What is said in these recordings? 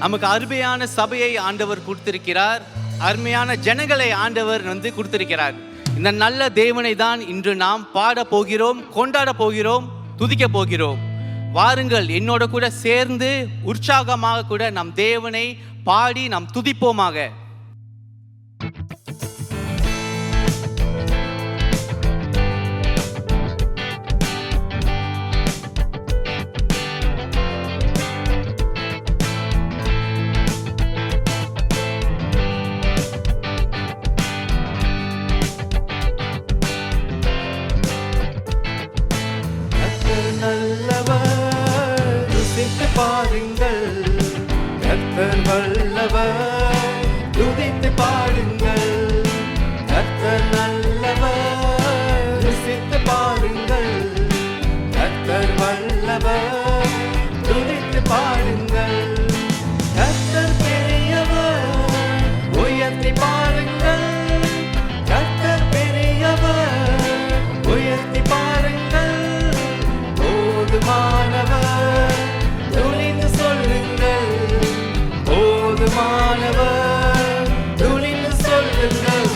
நமக்கு அருமையான சபையை ஆண்டவர் கொடுத்திருக்கிறார். அருமையான ஜனங்களை ஆண்டவர் கொடுத்திருக்கிறார். இந்த நல்ல தேவனை தான் இன்று நாம் பாட போகிறோம், கொண்டாட போகிறோம், துதிக்க போகிறோம். வாருங்கள், என்னோட கூட சேர்ந்து உற்சாகமாக கூட நம் தேவனை பாடி நாம் துதிப்போமாக. பாருங்கள், கர்த்தர் வல்லவர், துதித்து பாடுங்கள். கர்த்தர் நல்லவர், ருசித்து பாருங்கள். கர்த்தர் வல்லவர், துதித்து பாடுங்கள். கர்த்தர் பெரியவர், உயர்த்தி பாருங்கள். கர்த்தர் பெரியவர், உயர்த்தி பாருங்கள். போதுமானவர்,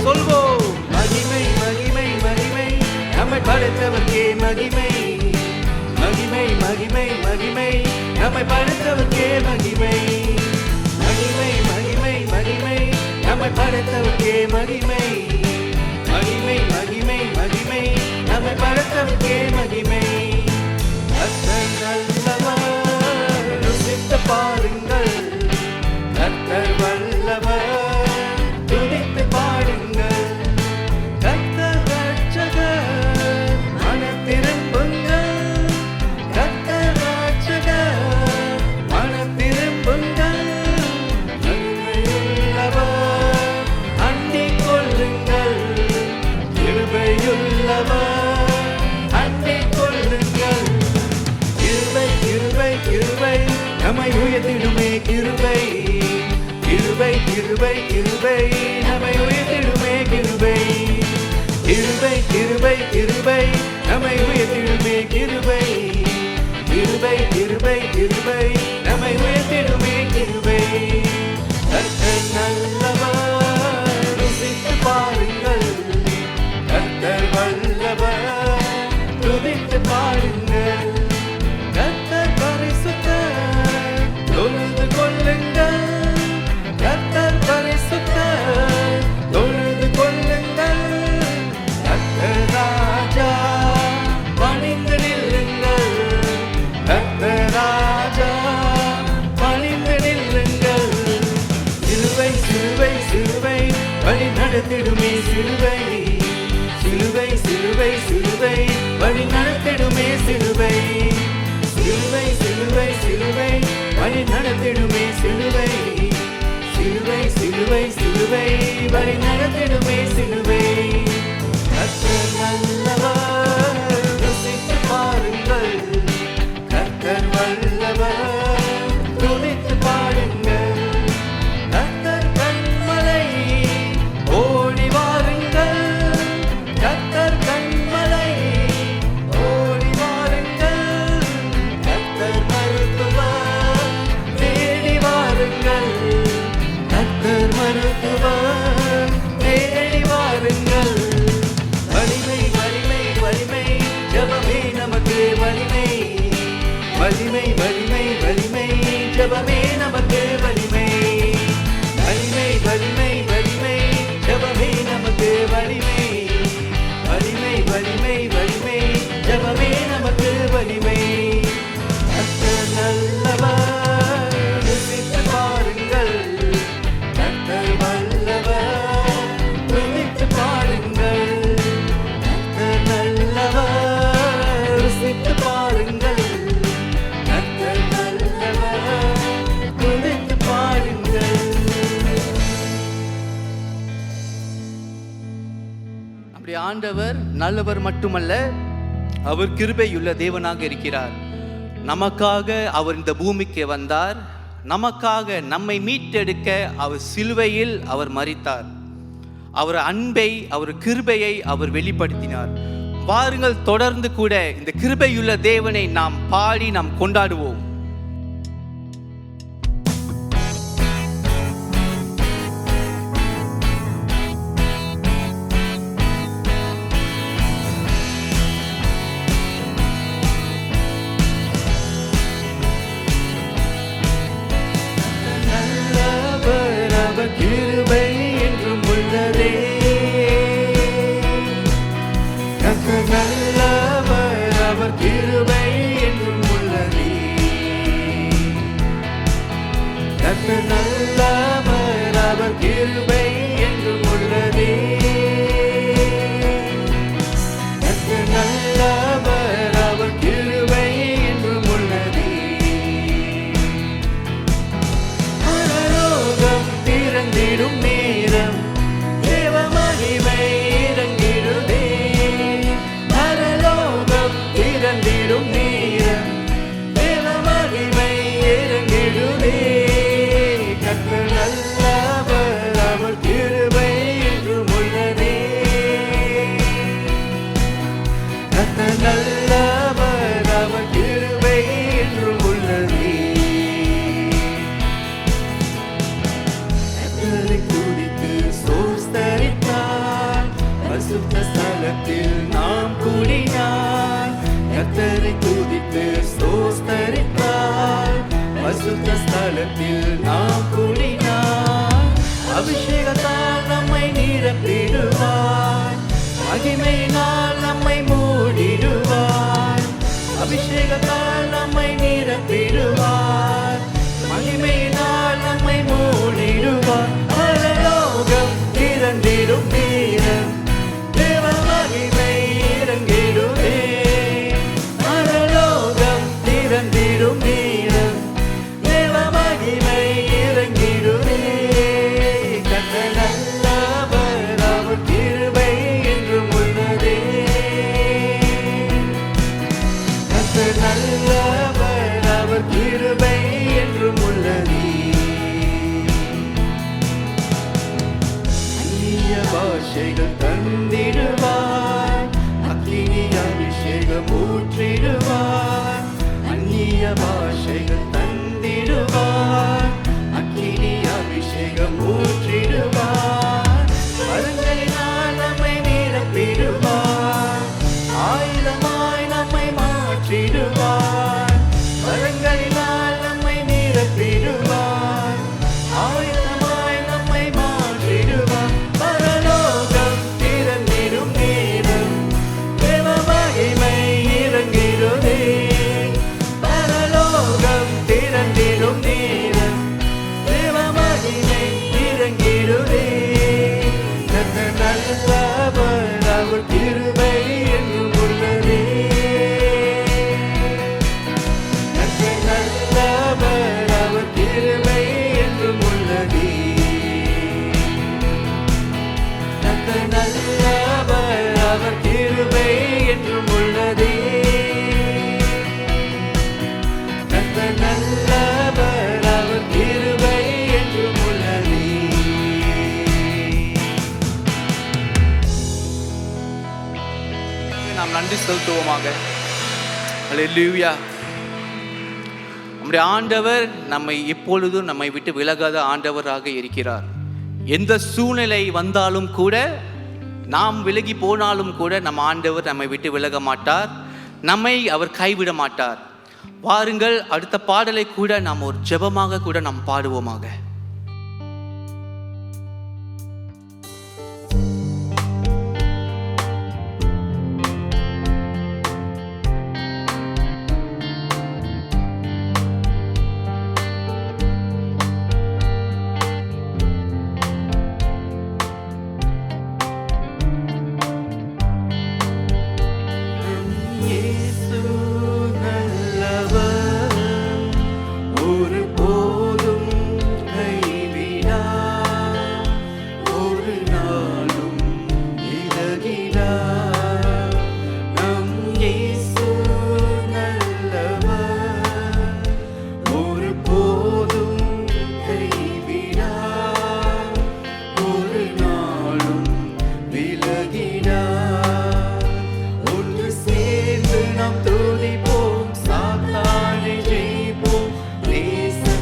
சொல்வோம். மகிமை மகிமை மகிமை நம்மை படைத்தவர்க்கே மகிமை. மகிமை மகிமை மகிமை நம்மை படைத்தவர்க்கே மகிமை. மகிமை மகிமை மகிமை நம்மை படைத்தவர்க்கே மகிமை. மகிமை மகிமை மகிமை நம்மை படைத்தவர்க்கே மகிமை. கர்த்தர் நல்லவர், ருசித்து பாருங்கள். கர்த்தர் வல்லவர், துதித்து பாடுங்கள். கர்த்தர் ரட்சகர், மனம் திரும்புங்கள். கர்த்தர் ரட்சகர், மனம் திரும்புங்கள். கிருபையுள்ளவர், அண்டிக் கொள்ளுங்கள். கிருபையுள்ளவர், அண்டிக் கொள்ளுங்கள். கிருபை கிருபை கிருபை நம்மை உயர்த்திடுமே கிருபை. கிருபை கிருபை கிருபை நம்மை உயர்த்திடுமே கிருபை. கிருபை கிருபை கிருபை நம்மை உயர்த்திடுமே கிருபை. கிருபை கிருபை கிருபை நம்மை உயர்த்திடுமே கிருபை. கர்த்தர் நல்லவர், ருசித்து பாருங்கள். கர்த்தர் வல்லவர், துதித்து பாருங்கள். கர்த்தர் பரிசுத்தர், தொழுது கொள்ளுங்கள். கர்த்தர் பரிசுத்தர், தொழுது கொள்ளுங்கள். கர்த்தர் ராஜா, பணிந்து நில்லுங்கள். கர்த்தர் ராஜா, பணிந்து நில்லுங்கள். சிலுவை சிலுவை சிலுவை வழி நடத்திடுமே சிலுவை. சிலுவை சிலுவை சிலுவை வழி நடத்திடுமே சிலுவை. சிலுவை சிலுவை சிலுவை வழி நடத்திடுமே சிலுவை. சிலுவை சிலுவை சிலுவை வழி நடத்திடுமே சிலுவை. கர்த்தர் நல்லவர், ருசித்து பாருங்கள். கர்த்தர் வல்லவர், துதித்து பாடுங்கள். கர்த்தர் கன்மலை, ஓடி வாருங்கள். கர்த்தர் கன்மலை, ஓடி வாருங்கள். கர்த்தர் மருத்துவர், தேடி வாருங்கள். கர்த்தர் மருத்துவர், தேடி வாருங்கள். வலிமை வலிமை வலிமை ஜெபமே நமக்கு வலிமை. வலிமை வலிமை வலிமை ஜெபமே நமக்கு வலிமை. வலிமை வலிமை வலிமை ஜெபமே நமக்கு வலிமை. வலிமை வலிமை வலிமை ஜெபமே நமக்கு வலிமை. கர்த்தர் நல்லவர், ருசித்து பாருங்கள். கர்த்தர் வல்லவர், துதித்து பாடுங்கள். கர்த்தர் நல்லவர், ருசித்து பாருங்கள். கர்த்தர் நல்லவர், துதித்து பாடுங்கள். அப்படி ஆண்டவர் நல்லவர் மட்டுமல்ல, அவர் கிருபையுள்ள தேவனாக இருக்கிறார். நமக்காக அவர் இந்த பூமிக்கு வந்தார். நமக்காக நம்மை மீட்டெடுக்க அவர் சிலுவையில் அவர் மரித்தார். அவர் அன்பை, அவர் கிருபையை அவர் வெளிப்படுத்தினார். வாருங்கள், தொடர்ந்து கூட இந்த கிருபையுள்ள தேவனை நாம் பாடி நாம் கொண்டாடுவோம். கர்த்தர் நல்லவர், அவர் கிருபை என்றும் உள்ளதே. கர்த்தர் நல்லவர், அவர் கிருபை என்றும் உள்ளதே. பரலோகம் திறந்திடும் நேரம் தேவ மகிமை இறங்கிடுதே. பரலோகம் திறந்திடும் நேரம் தேவ மகிமை இறங்கிடுதே. கர்த்தர் நல்லவர், அவர் கிருபை என்றும் உள்ளதே. கர்த்தர் நல்லவர், அவர் கிருபை என்றும் உள்ளதே. கர்த்தரை துதித்து ஸ்தோத்தரித்தால் பரிசுத்த ஸ்தலத்தில் நாம் கூடினார். கர்த்தரை துதித்து ஸ்தோத்தரித்தால் பரிசுத்த ஸ்தலத்தில் நாம் கூடினார். அபிஷேகத்தால் நம்மை நிரப்பிடுவார், மகிமையினால் நம்மை மூடிடுவார். அபிஷேகத்தால் நம்மை நிரப்பிடுவார், மகிமையினால் நம்மை மூடிடுவார். பரலோகம் திறந்திடும் நேரம் தேவ மகிமை இறங்கிடுதே. பரலோகம் திறந்திடும் நேரம் தேவ மகிமை இறங்கிடுதே. கர்த்தர் நல்லவர், அவர் கிருபை என்றும் உள்ளதே. கர்த்தர் நல்லவர், அவர் கிருபை என்றும் உள்ளதே. அந்நிய பாஷைகள் தந்திடுவார், அக்கினி அபிஷேகம் ஊற்றிடுவார். அந்நிய பாஷைகள் தந்திடுவார், அக்கினி அபிஷேகம் ஊற்றிடுவார். வரங்களினால் நம்மை நிரப்பிடுவார், ஆயுதமாய் நம்மை மாற்றிடுவார். வரங்களினால் நம்மை நிரப்பிடுவார், ஆயுதமாய் நம்மை மாற்றிடுவார். பரலோகம் திறந்திடும் நேரம் தேவ மகிமை இறங்கிடுதே. பரலோகம் திறந்திடும் நேரம் தேவ மகிமை இறங்கிடுதே. கர்த்தர் நல்லவர், அவர் கிருபை என்றும் உள்ளதே. கர்த்தர் நல்லவர், அவர் கிருபை என்றும் உள்ளதே. கர்த்தர் நல்லவர், அவர் கிருபை என்றும் உள்ளதே. கர்த்தர் நல்லவர், அவர் கிருபை என்றும் உள்ளதே. நாம் நன்றி செலுத்துவோமாக. அல்லேலூயா. நம்முடைய ஆண்டவர் நம்மை எப்பொழுதும் நம்மை விட்டு விலகாத ஆண்டவராக இருக்கிறார். எந்த சூழ்நிலை வந்தாலும் கூட, நாம் விலகி போனாலும் கூட, நம் ஆண்டவர் நம்மை விட்டு விலக மாட்டார், நம்மை அவர் கைவிட மாட்டார். வாருங்கள், அடுத்த பாடலை கூட நாம் ஒரு ஜெபமாக கூட நாம் பாடுவோமாக. இயேசு நல்லவர், ஒரு போதும் கைவிடார், ஒரு நாளும் விலகிடார். நம் இயேசு நல்லவர், ஒரு போதும் கைவிடார், ஒரு நாளும் விலகிடார். ஒன்று சேர்ந்து நாம் துதிப்போம், சாத்தானை ஜெயிப்போம், நேசம்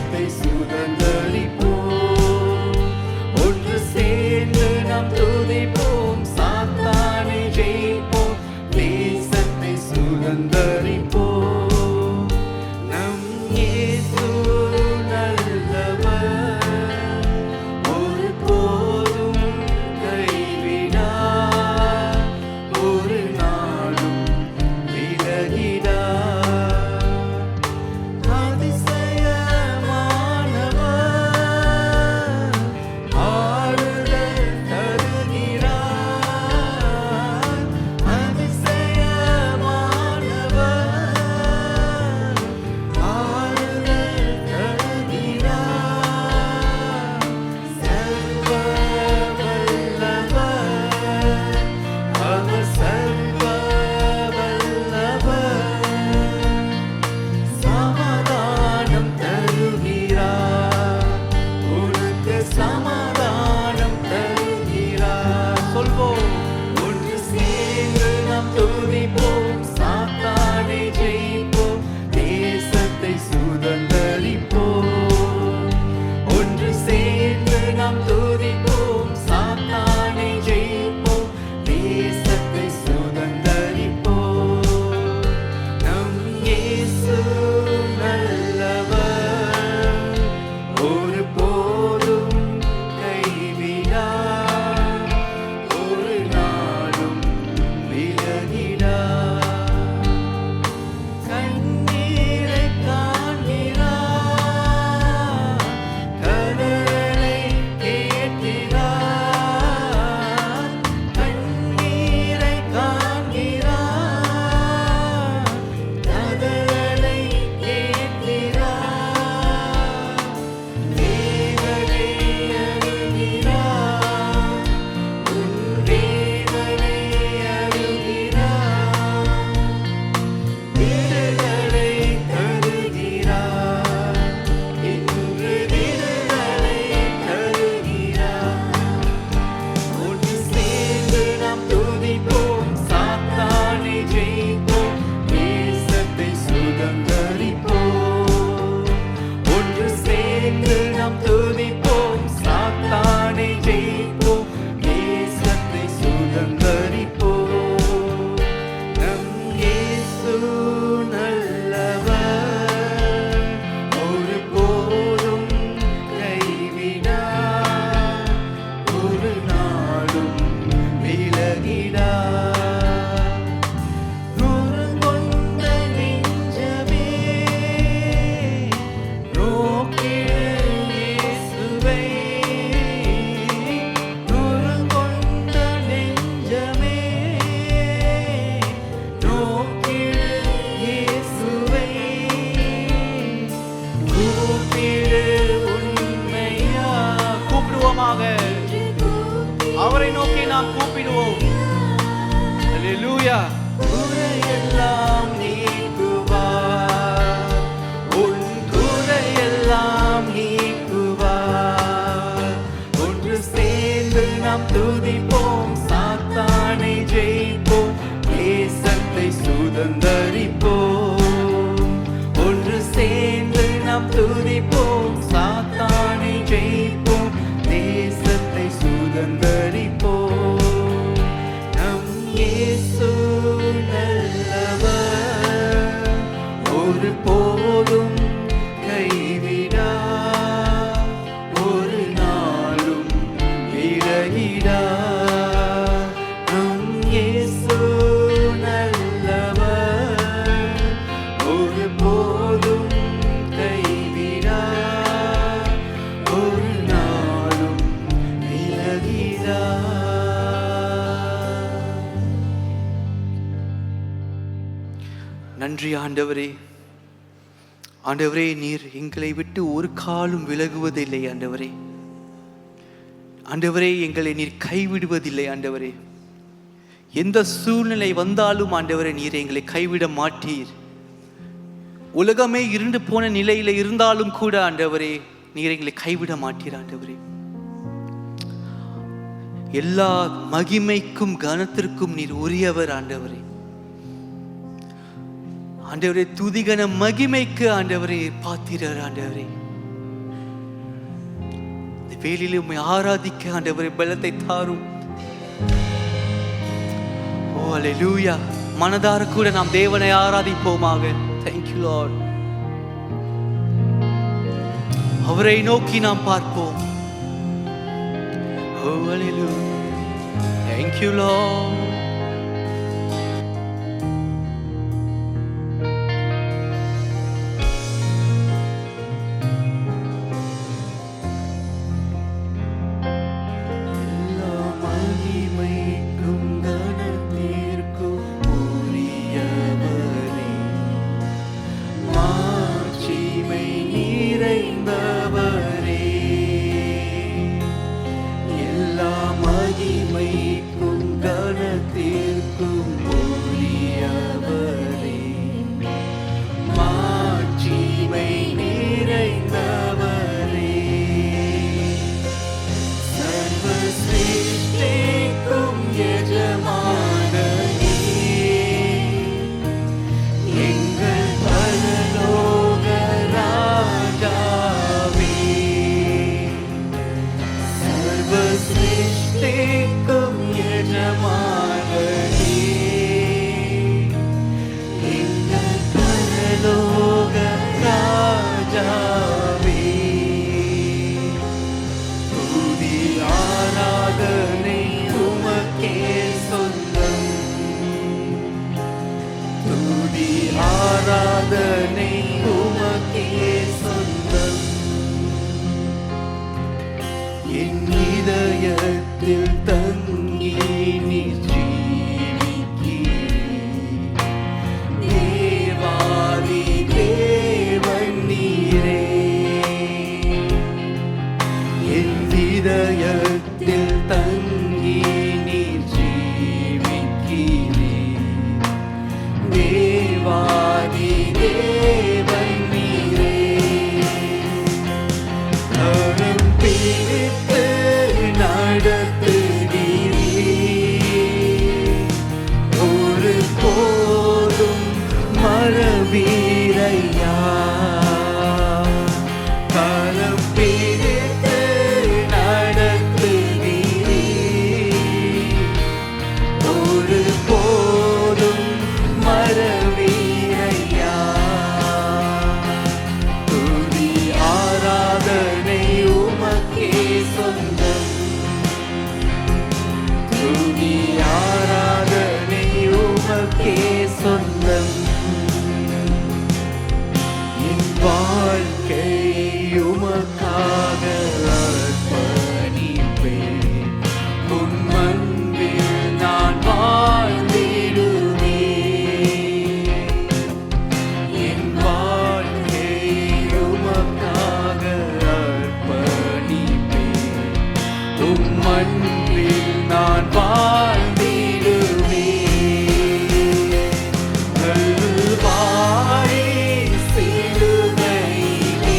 துதிப்போம், சாத்தானை ஜெயிப்போம், தேசத்தை சுதந்தரிப்போம். நம் இயேசு நல்லவர், ஒரு போதும் கைவிடார், ஒரு நாளும் விலகிடார். நம் இயேசு நல்லவர், ஒரு போதும் கைவிடார், ஒரு நாளும் விலகிடார். நன்றி ஆண்டவரே. ஆண்டவரே, நீர் எங்களை விட்டு ஒரு காலும் விலகுவதில்லை ஆண்டவரே. ஆண்டவரே, எங்களை நீர் கைவிடுவதில்லை ஆண்டவரே. எந்த சூழ்நிலை வந்தாலும் ஆண்டவரே, நீர் எங்களை கைவிட மாட்டீர். உலகமே இருண்டு போன நிலையில இருந்தாலும் கூட ஆண்டவரே, நீர் எங்களை கைவிட மாட்டீர் ஆண்டவரே. எல்லா மகிமைக்கும் கனத்திற்கும் நீர் உரியவர் ஆண்டவரே. ஆண்டவரே, துதிகன மகிமைக்கு ஆண்டவரே பாத்திரர் ஆண்டவரே. இந்த வேளையிலே உம்மை ஆராதிக்க ஆண்டவரே பலத்தை தாரும். ஓ அல்லேலூயா. மனதார கூட நாம் தேவனை ஆராதிப்போமாக. Thank you Lord. அவரை நோக்கி நாம் பார்ப்போம். ஓ அல்லேலூயா. Thank you Lord. ஆராதனை உமக்கே சொந்தம். என் இதயத்தில் தங்கி நீர் ஜீவிக்கிறீர். தேவாதி தேவன் நீரே. என் இதயத்தில் தங்கி நீர் ஜீவிக்கிறீர். தேவாதி தேவன் நீரே. கரம் பிடித்து நடத்துகிறீர். ஒரு போதும் மறவீரையா. கரம் பிடித்து நடத்துகிறீர். ஒரு போதும் மறவீரையா. துதி ஆராதனை உமக்கே சொந்தம். துதி ஆராதனை உமக்கே சொந்தம். என் வாழ்க்கை உமக்காக அர்ப்பணிப்பேன். உன் அன்பில் நான் வாழ்ந்திடுவேன். என் வாழ்க்கை உமக்காக அர்ப்பணிப்பேன். உம் அன்பில் நான் வாழ்ந்திடுவேன். கல்வாரி சிலுவையிலே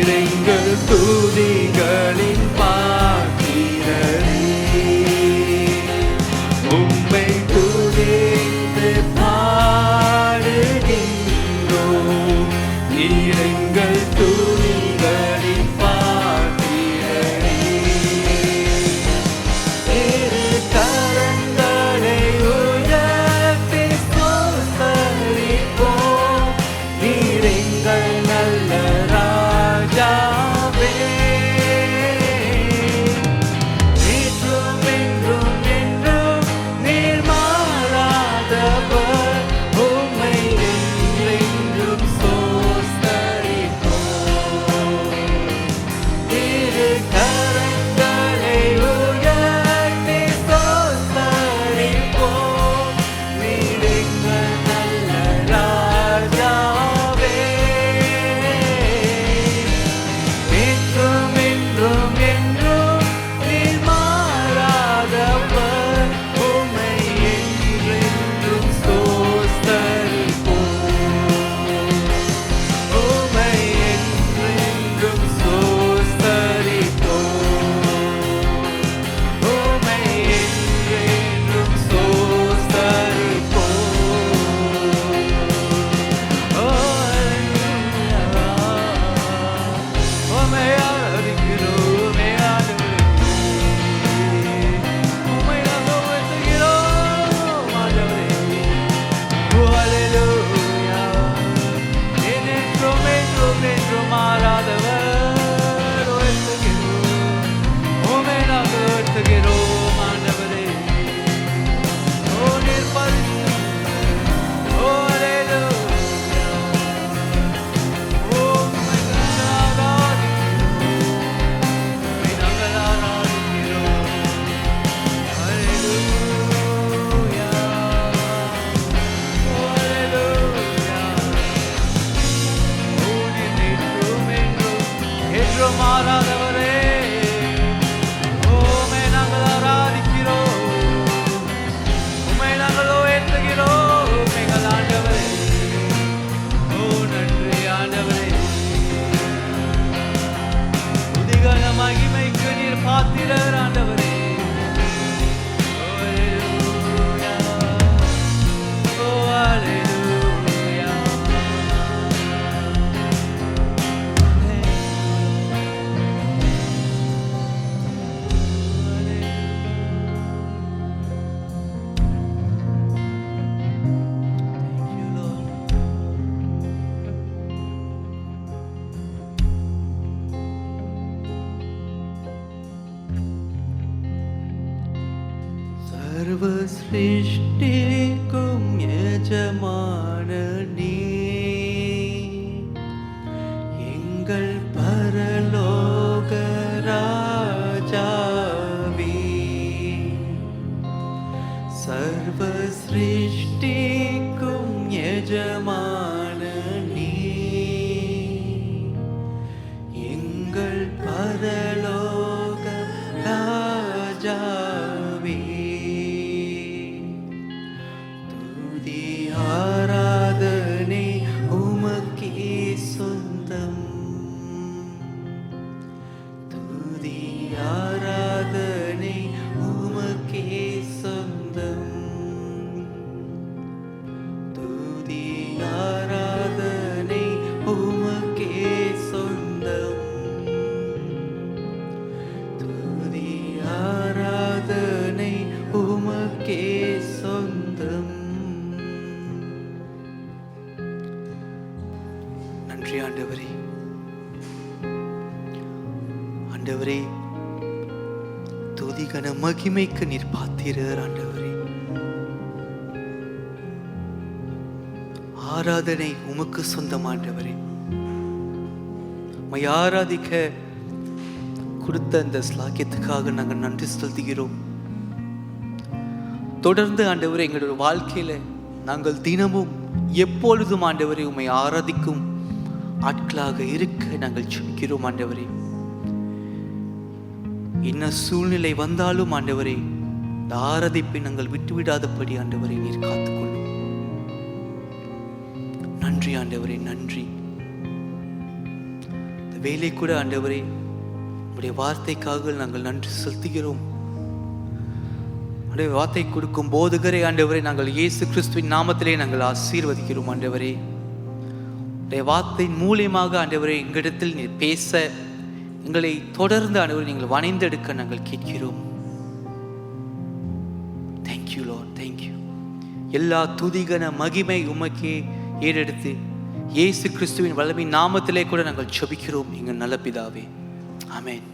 நீரெங்கள் துதிகளின் பாத்திரரே, உம்மை துதித்து பாடுகின்றோம். நீரெங்கள் துதிகளின் பாத்திரரே, இரு கரங்களை உயர்த்தி ஸ்தோத்தரிப்போம். நீரெங்கள் நல்ல ராஜாவே, நேற்றும் என்றும் என்றும் நீர் மாறாதவர். உம்மை என்றென்றும் ஸ்தோத்தரிப்போம். இரு கரங்களை உயர்த்தி ஸ்தோத்தரிப்போம். நீரெங்கள் நல்ல ராஜாவே, நேற்றும் என்றும் என்றும் நீர் மாறாதவர். உம்மை என்றென்றும் ஸ்தோத்தரிப்போம். உம்மை என்றென்றும் ஸ்தோத்தரிப்போம். உம்மை என்றென்றும் ஸ்தோத்தரிப்போம். உம்மை ஆராதிக்கிறோம், உம்மை நாங்கள் உயர்த்துகிறோம் ஆண்டவரே. ஹல்லேலூயா. என்றும் என்றும் என்றும் மாறாதவர் உயர்த்துகிறோம். உம்மை நாங்கள் உயர்த்துகிறோம் ஆண்டவரே. ஓ நீர் பரிசுத்தர். ஓ ஹல்லேலூயா. உம்மை நாங்கள் ஆராதிக்கிறோம். உம்மை நாங்கள் ஆராதிக்கிறோம். ஹல்லேலூயா. ஓ ஹல்லேலூயா. ஓ நீர் என்றும் என்றும் என்றும் மாறாதவரே. உம்மை நாங்கள் ஆராதிக்கிறோம். உம்மை நாங்கள் உயர்த்துகிறோம் எங்கள் ஆண்டவரே. ஓ நன்றி ஆண்டவரே. துதிகன மகிமைக்கு நீர் பாத்திரர் ஆண்டவரே. ஓ ஹல்லேலூயா. ஓ ஹல்லேலூயா. Thank you, Lord. சர்வ சிருஷ்டிக்கும் எஜமான நீ, எங்கள் பரலோக ராஜாவே. சர்வ சிருஷ்டிக்கும் எஜமான நீ, எங்கள் பரலோக ராஜாவே. துதி ஆராதனை உமக்கே சொந்தம். துதி ஆராதனை உமக்கே சொந்தம். துதி ஆராதனை உமக்கே சொந்தம். துதி ஆராதனை உமக்கே சொந்தம். நன்றி ஆண்டவரே. ஆண்டவரே, துதிகன மகிமைக்கு நீர் பாத்திரர் ஆண்டவரே. ஆராதனை உமக்கு சொந்தம் ஆண்டவரே. உம்மை ஆராதிக்க கொடுத்த அந்த ஸ்லாக்கியத்துக்காக நாங்கள் நன்றி செலுத்துகிறோம். தொடர்ந்து ஆண்டவரே எங்களுடைய வாழ்க்கையில நாங்கள் தினமும் எப்பொழுதும் ஆண்டவரே உம்மை ஆராதிக்கும் ஆட்களாக இருக்க நாங்கள் ஜெபிக்கிறோம் ஆண்டவரே. என்ன சூழ்நிலை வந்தாலும் ஆண்டவரே இந்த ஆராதிப்பை நாங்கள் விட்டுவிடாதபடி ஆண்டவரே நீர் காத்துக்கொள்ளும். நன்றி ஆண்டவரே, நன்றி. இந்த வேலை கூட ஆண்டவரே உடைய வார்த்தைக்காக நாங்கள் நன்றி செலுத்துகிறோம். உடைய வார்த்தை கொடுக்கும் போதுகரே ஆண்டவரே நாங்கள் இயேசு கிறிஸ்துவின் நாமத்திலே நாங்கள் ஆசீர்வதிக்கிறோம். ஆண்டவரே உடைய வார்த்தை மூலியமாக ஆண்டவரே எங்களிடத்தில் நீர் பேச எங்களை தொடர்ந்து ஆண்டவரே நீங்கள் வணைந்தெடுக்க நாங்கள் கேட்கிறோம். Thank you Lord, thank you. எல்லா துதிகன மகிமை உமக்கே ஏறெடுத்து இயேசு கிறிஸ்துவின் வல்லமை நாமத்திலே கூட நாங்கள் ஜெபிக்கிறோம் எங்கள் நல்ல பிதாவே. ஆமென்.